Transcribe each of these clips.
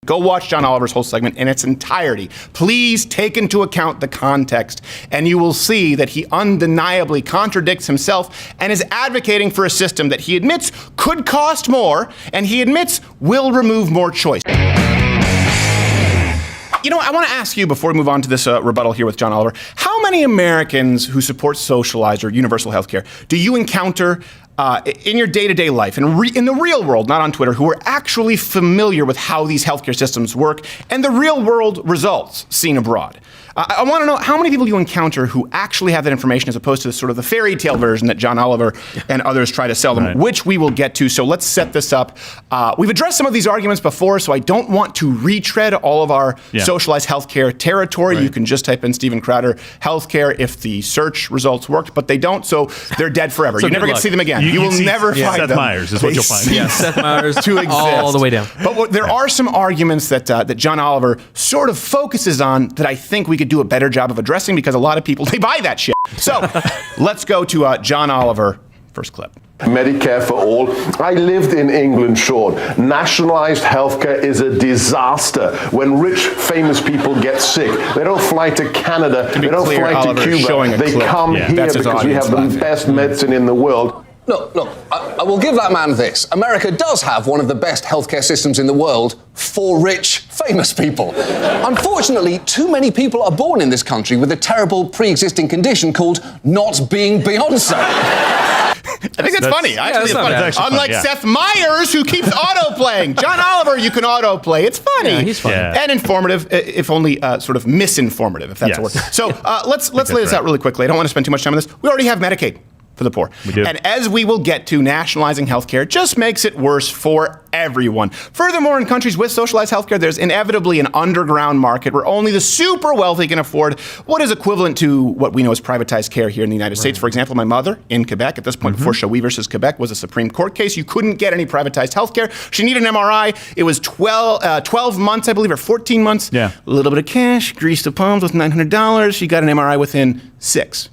Go watch John Oliver's whole segment in its entirety. Please take into account the context, and you will see that he undeniably contradicts himself and is advocating for a system that he admits could cost more, and he admits will remove more choice. You know, I want to ask you, before we move on to this rebuttal here with John Oliver, how many Americans who support socialized or universal health care do you encounter in your day-to-day life, in the real world, not on Twitter, who are actually familiar with how these healthcare systems work and the real-world results seen abroad? I want to know how many people you encounter who actually have that information as opposed to sort of the fairy tale version that John Oliver and others try to sell them, which we will get to. So let's set this up. We've addressed some of these arguments before, so I don't want to retread all of our socialized healthcare territory. You can just type in StevenCrowder healthcare if the search results worked, but they don't, so they're dead forever. You never get to see them again. You will never find Seth them. Myers is what you'll find. Seth Myers to exist. all the way down. But there are some arguments that John Oliver sort of focuses on that I think we could do a better job of addressing, because a lot of people, they buy that shit. So let's go to John Oliver. First clip. Medicare for all. I lived in England, Sean. Nationalized healthcare is a disaster. When rich, famous people get sick, they don't fly to Canada, they don't fly to Cuba. They come here because we have the best medicine in the world. Look, I will give that man this. America does have one of the best healthcare systems in the world for rich, famous people. Unfortunately, too many people are born in this country with a terrible pre-existing condition called not being Beyonce. I think that's funny. Actually, it's funny. Unlike Seth Myers, who keeps auto-playing. John Oliver, you can auto-play. It's funny. Yeah, he's funny. And informative, if only sort of misinformative, if that's a word. So let's lay this out really quickly. I don't want to spend too much time on this. We already have Medicaid for the poor. We do. And as we will get to, nationalizing healthcare just makes it worse for everyone. Furthermore, in countries with socialized healthcare, there's inevitably an underground market where only the super wealthy can afford what is equivalent to what we know as privatized care here in the United States. For example, my mother in Quebec, at this point before Chauvet versus Quebec was a Supreme Court case, you couldn't get any privatized healthcare. She needed an MRI. It was 12 months, I believe, or 14 months. Yeah. A little bit of cash, greased the palms with $900. She got an MRI within 6.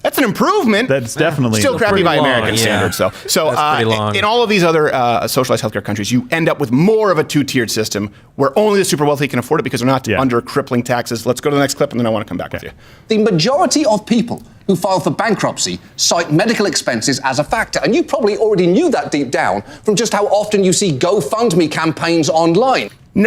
That's an improvement. That's definitely still crappy by American standards, though. So in all of these other socialized healthcare countries, you end up with more of a two-tiered system where only the super wealthy can afford it because they're not under crippling taxes. Let's go to the next clip, and then I want to come back with you. The majority of people who file for bankruptcy cite medical expenses as a factor, and you probably already knew that deep down from just how often you see GoFundMe campaigns online. No,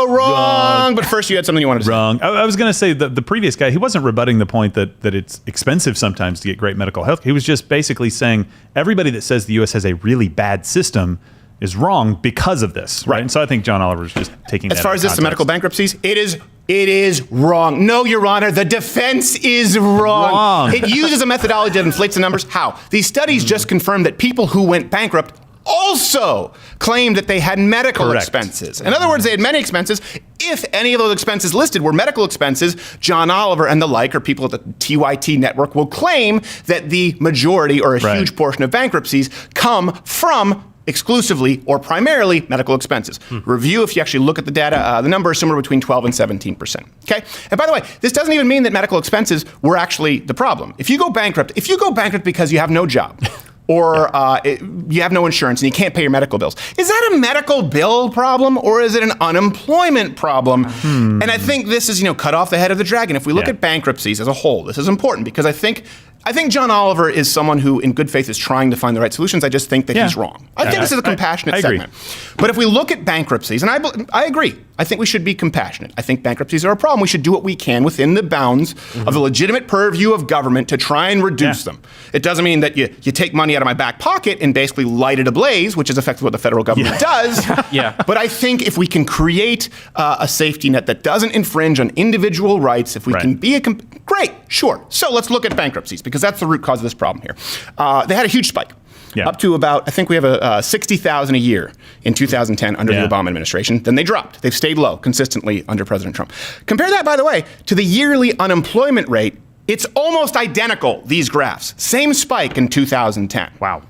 wrong. But first, you had something you wanted to say. Wrong. I was going to say the previous guy, he wasn't rebutting the point that it's expensive sometimes to get great medical health. He was just basically saying everybody that says the U.S. has a really bad system is wrong because of this. Right. And so I think John Oliver is just taking that as far as this, the context. medical bankruptcies, it is wrong. No, Your Honor, the defense is wrong. It uses a methodology that inflates the numbers. How? These studies just confirm that people who went bankrupt also claimed that they had medical expenses. In other words, they had many expenses. If any of those expenses listed were medical expenses, John Oliver and the like, or people at the TYT network, will claim that the majority or a huge portion of bankruptcies come from exclusively or primarily medical expenses. Review, if you actually look at the data, the number is somewhere between 12 and 17%. Okay? And by the way, this doesn't even mean that medical expenses were actually the problem. If you go bankrupt because you have no job, or you have no insurance and you can't pay your medical bills. Is that a medical bill problem, or is it an unemployment problem? And I think this is, cut off the head of the dragon. If we look at bankruptcies as a whole, this is important because I think John Oliver is someone who, in good faith, is trying to find the right solutions. I just think that he's wrong. I think this is a compassionate segment. But if we look at bankruptcies, and I agree, I think we should be compassionate. I think bankruptcies are a problem. We should do what we can within the bounds of the legitimate purview of government to try and reduce them. It doesn't mean that you take money out of my back pocket and basically light it ablaze, which is effectively what the federal government does. But I think if we can create a safety net that doesn't infringe on individual rights, if we can be great, sure. So let's look at bankruptcies, because that's the root cause of this problem here. They had a huge spike. Up to about, I think we have 60,000 a year in 2010 under the Obama administration. Then they dropped. They've stayed low consistently under President Trump. Compare that, by the way, to the yearly unemployment rate. It's almost identical, these graphs. Same spike in 2010. Wow.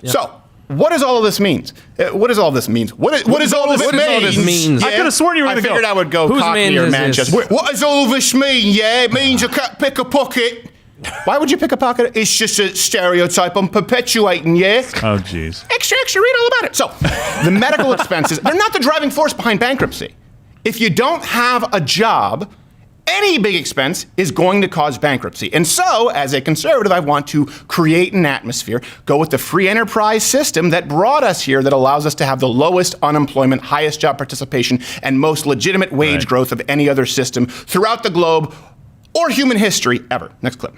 So what does all of this mean? What does all this mean? What does all of this mean? I could have sworn you were going to go. I figured I would go Cockney or Manchester. What does all this mean? Yeah, it means you can't pick a pocket. Why would you pick a pocket? It's just a stereotype I'm perpetuating, yeah? Oh, jeez. Extra, read all about it. So, the medical expenses, they're not the driving force behind bankruptcy. If you don't have a job, any big expense is going to cause bankruptcy. And so, as a conservative, I want to create an atmosphere, go with the free enterprise system that brought us here, that allows us to have the lowest unemployment, highest job participation, and most legitimate wage growth of any other system throughout the globe or human history ever. Next clip.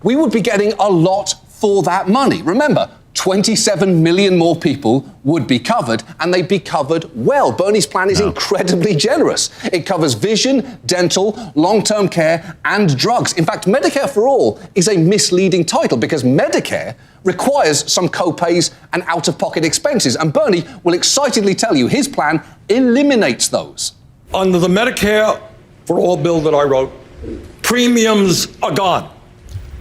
We would be getting a lot for that money. Remember, 27 million more people would be covered, and they'd be covered well. Bernie's plan is incredibly generous. It covers vision, dental, long-term care, and drugs. In fact, Medicare for All is a misleading title because Medicare requires some co-pays and out-of-pocket expenses, and Bernie will excitedly tell you his plan eliminates those. Under the Medicare for All bill that I wrote, premiums are gone.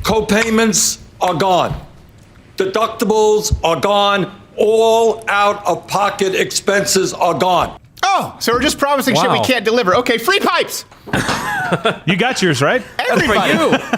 Co-payments are gone. Deductibles are gone. All out-of-pocket expenses are gone. Oh, so we're just promising shit we can't deliver. Okay, free pipes. You got yours, right? Everybody.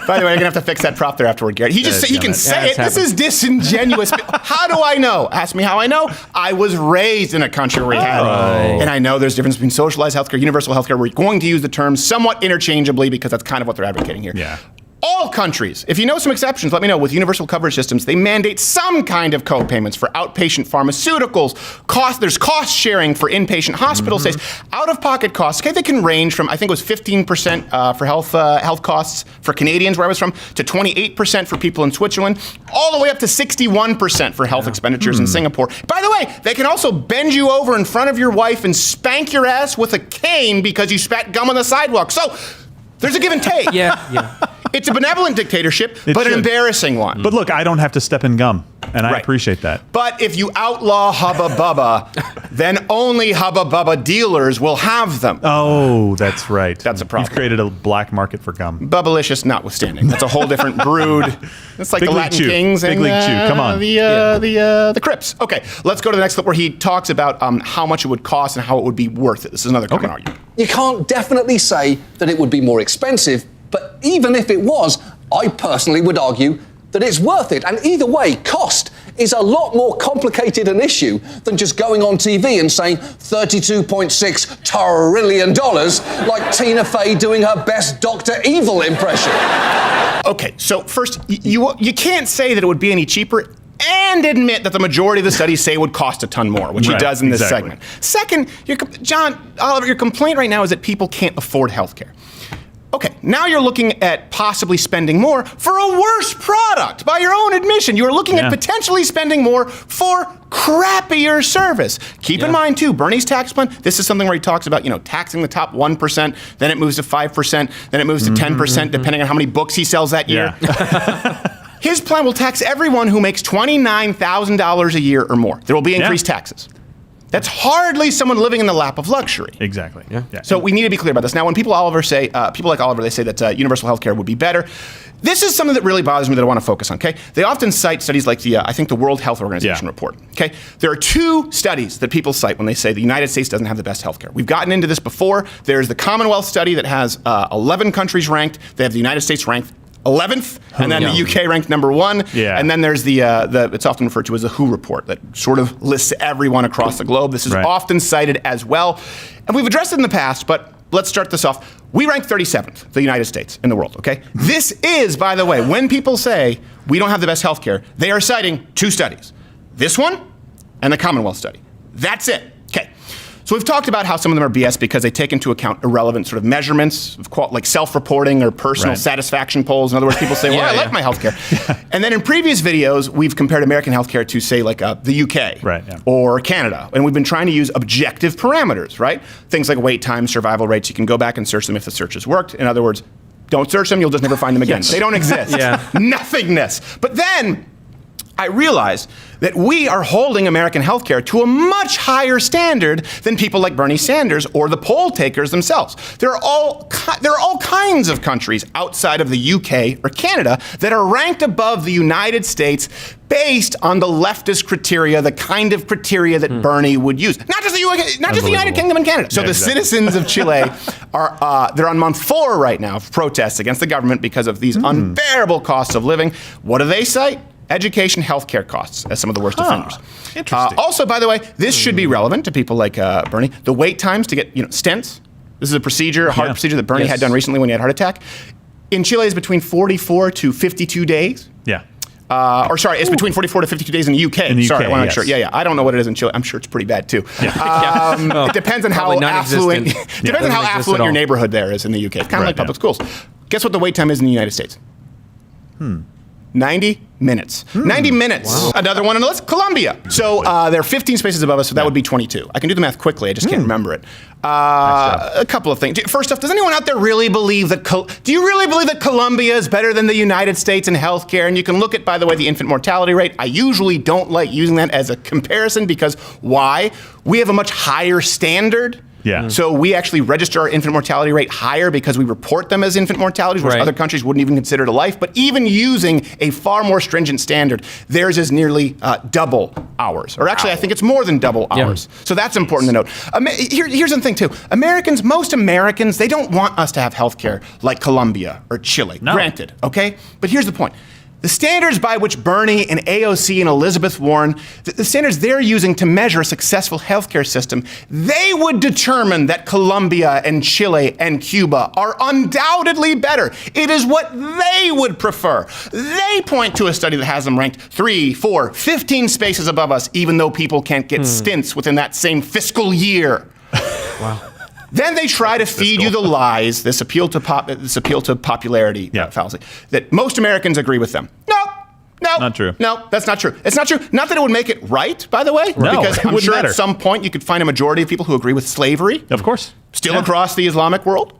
By the way, I'm going to have to fix that prop there afterward, Garrett. He can say it. This is disingenuous. How do I know? Ask me how I know. I was raised in a country where we had it. And I know there's a difference between socialized healthcare, universal healthcare. We're going to use the terms somewhat interchangeably because that's kind of what they're advocating here. Yeah. All countries, if you know some exceptions, let me know. With universal coverage systems, they mandate some kind of co-payments for outpatient pharmaceuticals. There's cost sharing for inpatient hospital stays. Out-of-pocket costs, okay, they can range from, I think it was 15% for health costs for Canadians, where I was from, to 28% for people in Switzerland, all the way up to 61% for health expenditures in Singapore. By the way, they can also bend you over in front of your wife and spank your ass with a cane because you spat gum on the sidewalk. So there's a give and take. Yeah. It's a benevolent dictatorship, but an embarrassing one. But look, I don't have to step in gum, and I appreciate that. But if you outlaw Hubba Bubba, then only Hubba Bubba dealers will have them. Oh, that's right. That's a problem. You've created a black market for gum. Bubblicious notwithstanding. That's a whole different brood. It's like Big the League Latin Chew. Kings Big and League Chew. Come on. the Crips. Okay, let's go to the next clip where he talks about how much it would cost and how it would be worth it. This is another common argument. You can't definitely say that it would be more expensive, but even if it was, I personally would argue that it's worth it. And either way, cost is a lot more complicated an issue than just going on TV and saying $32.6 trillion like Tina Fey doing her best Dr. Evil impression. Okay, so first, you can't say that it would be any cheaper and admit that the majority of the studies say it would cost a ton more, which he does in this segment. Second, John Oliver, your complaint right now is that people can't afford healthcare. Okay, now you're looking at possibly spending more for a worse product. By your own admission, you're looking at potentially spending more for crappier service. Keep in mind, too, Bernie's tax plan, this is something where he talks about, taxing the top 1%, then it moves to 5%, then it moves to 10%, depending on how many books he sells that year. His plan will tax everyone who makes $29,000 a year or more. There will be increased taxes. That's hardly someone living in the lap of luxury. Exactly. Yeah. So we need to be clear about this. Now, when people like Oliver, they say that universal health care would be better. This is something that really bothers me that I want to focus on, okay? They often cite studies like I think the World Health Organization report, okay? There are two studies that people cite when they say the United States doesn't have the best health care. We've gotten into this before. There's the Commonwealth study that has 11 countries ranked. They have the United States ranked 11th, and then the UK ranked number 1. Yeah. And then there's the it's often referred to as the WHO report that sort of lists everyone across the globe. This is often cited as well. And we've addressed it in the past, but let's start this off. We rank 37th, the United States, in the world, okay? This is, by the way, when people say we don't have the best healthcare, they are citing two studies. This one and the Commonwealth study. That's it. Okay. So we've talked about how some of them are BS because they take into account irrelevant sort of measurements, like self-reporting or personal satisfaction polls. In other words, people say, well, I like my healthcare. And then in previous videos, we've compared American healthcare to, say, like the UK or Canada. And we've been trying to use objective parameters, right? Things like wait time, survival rates. You can go back and search them if the search has worked. In other words, don't search them, you'll just never find them again. They don't exist. Nothingness. But then I realized that we are holding American healthcare to a much higher standard than people like Bernie Sanders or the poll takers themselves. There are all kinds of countries outside of the UK or Canada that are ranked above the United States based on the leftist criteria, the kind of criteria that Bernie would use. Not just the United Kingdom and Canada. So the citizens of Chile they're on month 4 right now of protests against the government because of these unbearable costs of living. What do they cite? Education, healthcare costs as some of the worst offenders. Interesting. Also, by the way, this should be relevant to people like Bernie. The wait times to get stents. This is a procedure, a heart procedure that Bernie had done recently when he had a heart attack. In Chile, is between 44 to 52 days. Yeah. It's between 44 to 52 days in the UK. In the UK, I want to make yes. sure. Yeah. I don't know what it is in Chile. I'm sure it's pretty bad too. It depends on how Probably affluent. non-existent. Depends on how Doesn't exist affluent at your all. neighborhood there is in the UK. It's kind of Right, like public schools. Guess what the wait time is in the United States? 90 minutes. 90 minutes. Wow. Another one on the list, Colombia. So they're 15 spaces above us, so that would be 22. I can do the math quickly, I just can't remember it. A couple of things. First off, does anyone out there really believe that, do you really believe that Colombia is better than the United States in healthcare? And you can look at, by the way, the infant mortality rate. I usually don't like using that as a comparison because why? We have a much higher standard. Yeah. So we actually register our infant mortality rate higher because we report them as infant mortalities, whereas other countries wouldn't even consider it a life. But even using a far more stringent standard, theirs is nearly double ours. Or actually, I think it's more than double ours. So that's important to note. Here's the thing, too. most Americans, they don't want us to have healthcare like Colombia or Chile. No. Granted, okay? But here's the point. The standards by which Bernie and AOC and Elizabeth Warren, the standards they're using to measure a successful healthcare system, they would determine that Colombia and Chile and Cuba are undoubtedly better. It is what they would prefer. They point to a study that has them ranked 3, 4, 15 spaces above us, even though people can't get stints within that same fiscal year. Wow. Then they try to feed you the lies, this appeal to popularity fallacy, that most Americans agree with them. No, Not true. No, that's not true. It's not true. Not that it would make it right, by the way, No, because it I'm wouldn't sure matter. at some point you could find a majority of people who agree with slavery. Of course. Still across the Islamic world.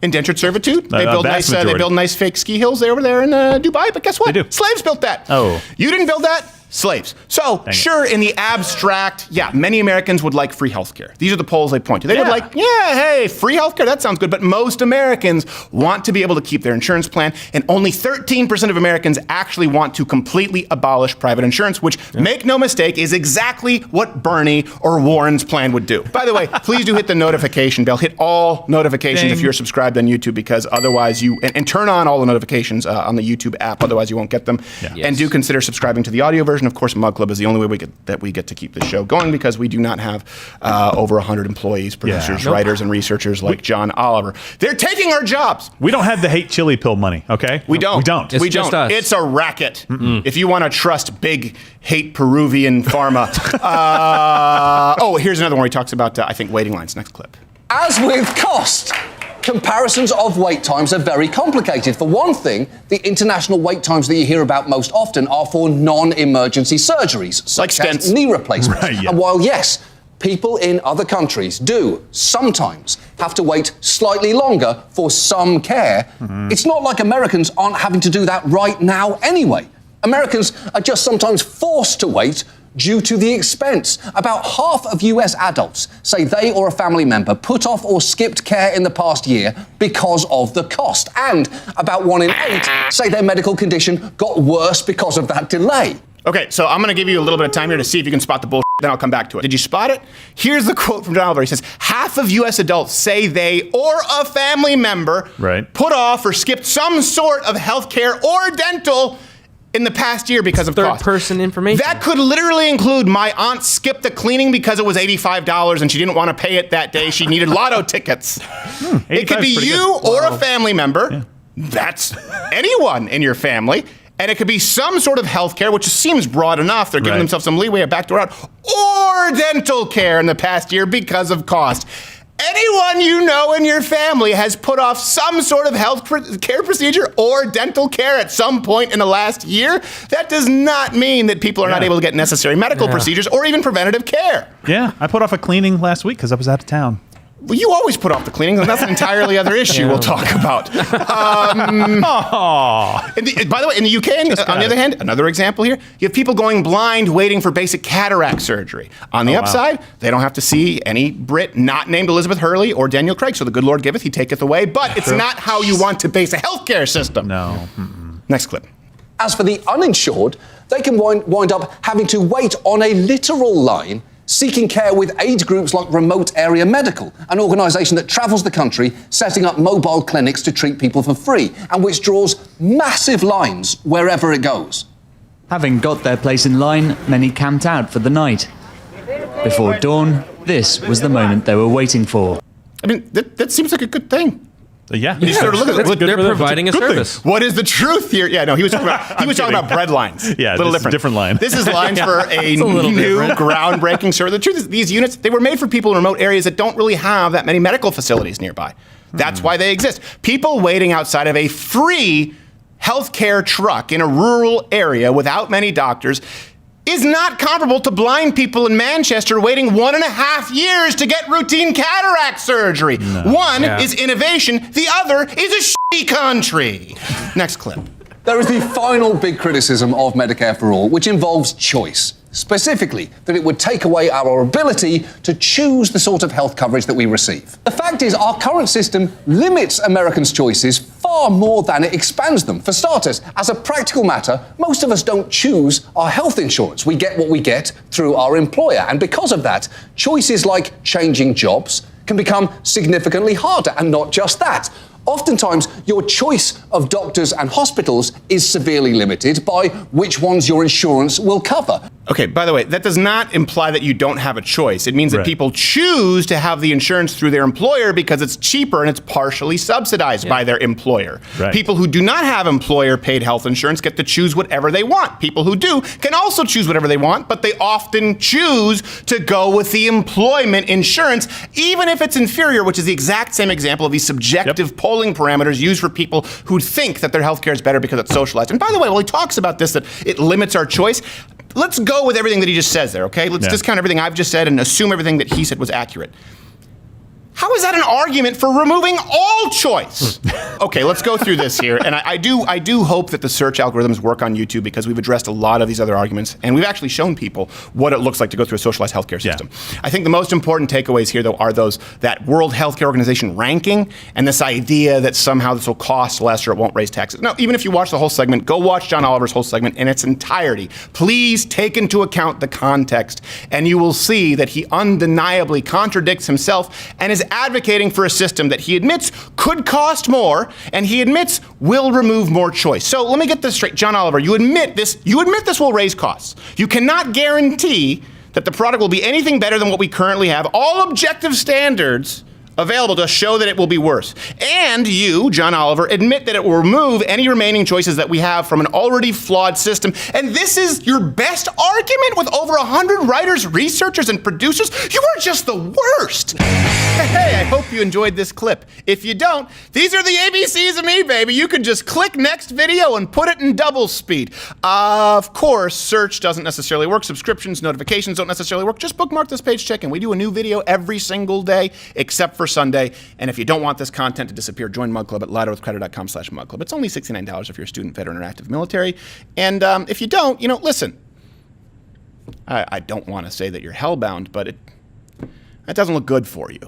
Indentured servitude. They build nice fake ski hills over there in Dubai. But guess what? They do. Slaves built that. Oh. You didn't build that. Slaves. So, sure, in the abstract, many Americans would like free healthcare. These are the polls they point to. They would like, hey, free healthcare, that sounds good. But most Americans want to be able to keep their insurance plan, and only 13% of Americans actually want to completely abolish private insurance, which, make no mistake, is exactly what Bernie or Warren's plan would do. By the way, please do hit the notification bell. Hit all notifications if you're subscribed on YouTube, because otherwise and turn on all the notifications on the YouTube app, otherwise you won't get them. And do consider subscribing to the audio version. Of course, Mug Club is the only way we get to keep the show going, because we do not have over 100 employees, producers, writers, and researchers like John Oliver. They're taking our jobs. We don't have the hate chili pill money, okay? We don't. We don't. It's just us. It's a racket. If you want to trust big hate Peruvian pharma. Here's another one where he talks about, I think, waiting lines. Next clip. As with cost, comparisons of wait times are very complicated. For one thing, the international wait times that you hear about most often are for non-emergency surgeries, such Like as stents. knee replacements. Right, yeah. And while, yes, people in other countries do sometimes have to wait slightly longer for some care, it's not like Americans aren't having to do that right now anyway. Americans are just sometimes forced to wait due to the expense. About half of US adults say they or a family member put off or skipped care in the past year because of the cost. And about 1 in 8 say their medical condition got worse because of that delay. Okay, so I'm going to give you a little bit of time here to see if you can spot the bullshit, then I'll come back to it. Did you spot it? Here's the quote from John Oliver. He says, half of U.S. adults say they or a family member put off or skipped some sort of health care or dental in the past year because of cost. Third-person information. That could literally include my aunt skipped the cleaning because it was $85 and she didn't want to pay it that day. She needed lotto tickets. It could be you or a family member. Yeah. That's anyone in your family. And it could be some sort of health care, which seems broad enough. They're giving themselves some leeway, a backdoor out, or dental care in the past year because of cost. Anyone you know in your family has put off some sort of health care procedure or dental care at some point in the last year. That does not mean that people are not able to get necessary medical procedures or even preventative care. Yeah, I put off a cleaning last week because I was out of town. Well, you always put off the cleanings, and that's an entirely other issue we'll talk about. By the way, in the UK, on the other hand, another example here, you have people going blind waiting for basic cataract surgery. On the upside, they don't have to see any Brit not named Elizabeth Hurley or Daniel Craig. So the good Lord giveth, he taketh away. But it's not how you want to base a healthcare system. No. Next clip. As for the uninsured, they can wind up having to wait on a literal line seeking care with aid groups like Remote Area Medical, an organisation that travels the country setting up mobile clinics to treat people for free and which draws massive lines wherever it goes. Having got their place in line, many camped out for the night. Before dawn, this was the moment they were waiting for. I mean, that seems like a good thing. Yeah. You sort of look at it. They're providing a service. What is the truth here? Yeah, no, he was talking about bread lines. Yeah, little this is a different line. This is lines for a new, different. groundbreaking service. The truth is, these units, they were made for people in remote areas that don't really have that many medical facilities nearby. That's why they exist. People waiting outside of a free healthcare truck in a rural area without many doctors is not comparable to blind people in Manchester waiting 1.5 years to get routine cataract surgery. One is innovation, the other is a shitty country. Next clip. There is the final big criticism of Medicare for All, which involves choice. Specifically, that it would take away our ability to choose the sort of health coverage that we receive. The fact is, our current system limits Americans' choices far more than it expands them. For starters, as a practical matter, most of us don't choose our health insurance. We get what we get through our employer. And because of that, choices like changing jobs can become significantly harder. And not just that. Oftentimes, your choice of doctors and hospitals is severely limited by which ones your insurance will cover. Okay, by the way, that does not imply that you don't have a choice. It means that people choose to have the insurance through their employer because it's cheaper and it's partially subsidized by their employer. Right. People who do not have employer-paid health insurance get to choose whatever they want. People who do can also choose whatever they want, but they often choose to go with the employment insurance, even if it's inferior, which is the exact same example of these subjective polling parameters used for people who think that their healthcare is better because it's socialized. And by the way, while he talks about this, that it limits our choice, let's go with everything that he just says there, okay? Let's discount everything I've just said and assume everything that he said was accurate. How is that an argument for removing all choice? Okay, let's go through this here. And I do hope that the search algorithms work on YouTube because we've addressed a lot of these other arguments and we've actually shown people what it looks like to go through a socialized healthcare system. I think the most important takeaways here, though, are that World Healthcare Organization ranking and this idea that somehow this will cost less or it won't raise taxes. No, even if you watch the whole segment, go watch John Oliver's whole segment in its entirety. Please take into account the context and you will see that he undeniably contradicts himself and is advocating for a system that he admits could cost more and he admits will remove more choice. So let me get this straight. John Oliver, you admit this will raise costs. You cannot guarantee that the product will be anything better than what we currently have. All objective standards available to show that it will be worse. And you, John Oliver, admit that it will remove any remaining choices that we have from an already flawed system. And this is your best argument with over 100 writers, researchers, and producers? You are just the worst. Hey, I hope you enjoyed this clip. If you don't, these are the ABCs of me, baby. You can just click next video and put it in double speed. Of course, search doesn't necessarily work. Subscriptions, notifications don't necessarily work. Just bookmark this page, check in. We do a new video every single day, except for Sunday. And if you don't want this content to disappear, join Mug Club at louderwithcrowder.com/Mug Club. It's only $69 if you're a student, veteran, or active military. And if you don't, listen. I don't want to say that you're hellbound, but it doesn't look good for you.